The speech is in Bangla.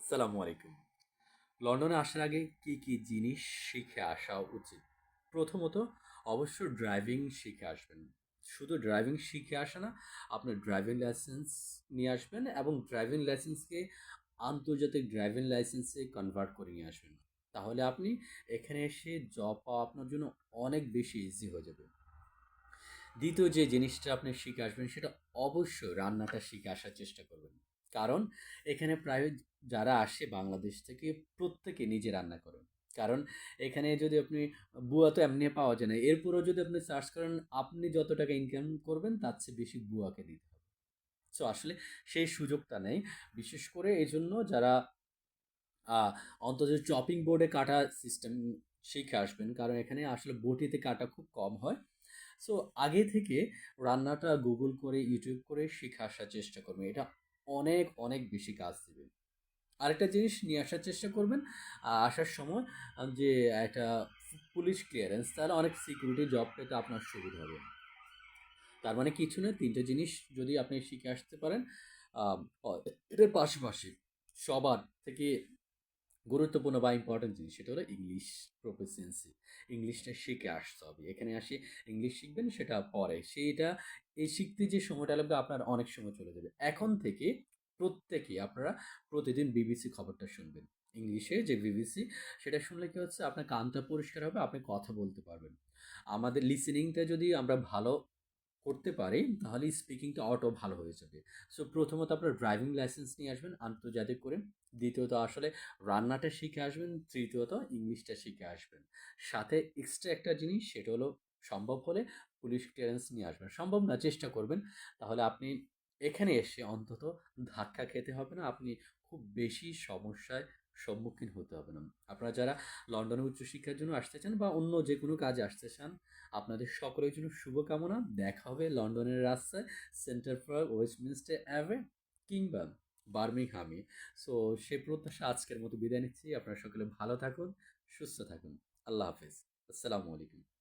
আসসালামু আলাইকুম। লন্ডনে আসার আগে কি, কি জিনিস শিখে আসা উচিত? প্রথমত অবশ্য ড্রাইভিং শিখে আসবেন। শুধু ড্রাইভিং শিখে আসা না, আপনার ড্রাইভিং লাইসেন্স নিয়ে আসবেন এবং ড্রাইভিং লাইসেন্সকে আন্তর্জাতিক ড্রাইভিং লাইসেন্সে কনভার্ট করে নিয়ে আসবেন। তাহলে আপনি এখানে এসে জব পাওয়া আপনার জন্য অনেক বেশি ইজি হয়ে যাবে। দ্বিতীয় যে জিনিসটা আপনি শিখে আসবেন সেটা অবশ্যই রান্নাটা শিখে আসার চেষ্টা করবেন। কারণ এখানে প্রায় যারা আসে বাংলাদেশ থেকে প্রত্যেকে নিজে রান্না করেন। কারণ এখানে যদি আপনি বুয়া তো এমনি পাওয়া যায় না। এরপরেও যদি আপনি সার্চ করেন আপনি যত টাকা ইনকাম করবেন তার চেয়ে বেশি বুয়াকে দিতে হবে। সো আসলে সেই সুযোগটা নেই। বিশেষ করে এজন্য যারা আ অন্তত চপিং বোর্ডে কাটা সিস্টেম শিখে আসবেন। কারণ এখানে আসলে বঁটিতে কাটা খুব কম হয়। সো আগে থেকে রান্নাটা গুগল করে, ইউটিউব করে শিখে আসার চেষ্টা করবেন। এটা অনেক, অনেক বেশি কাজ দিবে। আরেকটা জিনিস নিয়ে আসার চেষ্টা করবেন, আসার সময় যে একটা পুলিশ ক্লিয়ারেন্স, তাহলে অনেক সিকিউরিটি জব পেতে আপনার সুবিধা হবে। তার মানে কিছু না, ৩ টে জিনিস যদি আপনি শিখে আসতে পারেন, আ অ এটার পাশাপাশি সবার থেকে গুরুত্বপূর্ণ বা ইম্পর্টেন্ট জিনিস সেটা হলো ইংলিশ প্রফিসিয়েন্সি। ইংলিশটা শিখে আসতে হবে। এখানে আসি ইংলিশ শিখবেন সেটা পরে। সেইটা এই শিখতে যে সময়টা লাগবে আপনার অনেক সময় চলে যাবে। এখন থেকে প্রত্যেকেই আপনারা প্রতিদিন বিবিসি খবরটা শুনবেন। ইংলিশে যে বিবিসি সেটা শুনলে কি হচ্ছে আপনার কানটা পরিষ্কার হবে, আপনি কথা বলতে পারবেন। আমাদের লিসেনিংটা যদি আমরা ভালো করতে পারি তাহলে স্পিকিংটা অটো ভালো হয়ে যাবে। সো প্রথমত আপনার ড্রাইভিং লাইসেন্স নিয়ে আসবেন আন্তর্জাতিক করে। দ্বিতীয়ত আসলে রান্নাটা শিখে আসবেন। তৃতীয়ত ইংলিশটা শিখে আসবেন। সাথে এক্সট্রা একটা জিনিস সেটা হলো সম্ভব হলে পুলিশ ক্লিয়ারেন্স নিয়ে আসবেন। সম্ভব না চেষ্টা করবেন। তাহলে আপনি এখানে এসে অন্তত ধাক্কা খেতে হবে না। আপনি খুব বেশি সমস্যায় সম্মুখীন হতে হবে না। আপনারা যারা লন্ডনে উচ্চশিক্ষার জন্য আসতে চান বা অন্য যেকোনো কাজে আসতে চান, আপনাদের সকলের জন্য শুভকামনা। দেখা হবে লন্ডনের রাস্তায় সেন্টার ফর ওয়েস্টমিনস্টার অ্যাভে কিংবা বার্মিংহামে। সো সে প্রত্যাশা আজকের মতো বিদায় নিচ্ছি। আপনারা সকলে ভালো থাকুন, সুস্থ থাকুন। আল্লাহ হাফেজ। আসসালামু আলাইকুম।